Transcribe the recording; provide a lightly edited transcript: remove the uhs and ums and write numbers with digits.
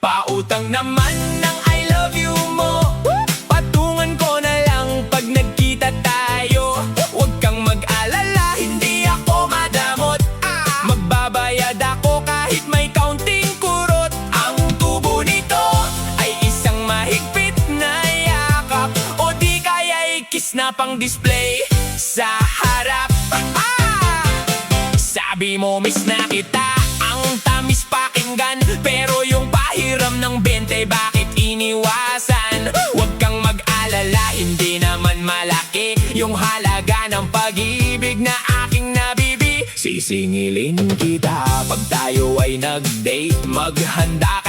Pautang naman ng I love you mo, patungan ko na lang pag nagkita tayo. Huwag kang mag-alala, hindi ako madamot. Magbabayad ako kahit may kaunting kurot. Ang tubo nito ay isang mahigpit na yakap, o di kaya kiss na pang display sa harap. Sabi mo miss na kita, ang tamis pakinggan, pero yung pahiram ng 20 bakit iniwasan? Huwag kang mag-alala, hindi naman malaki yung halaga ng pag-ibig na aking nabibi. Sisingilin kita pag tayo ay nag-date, maghanda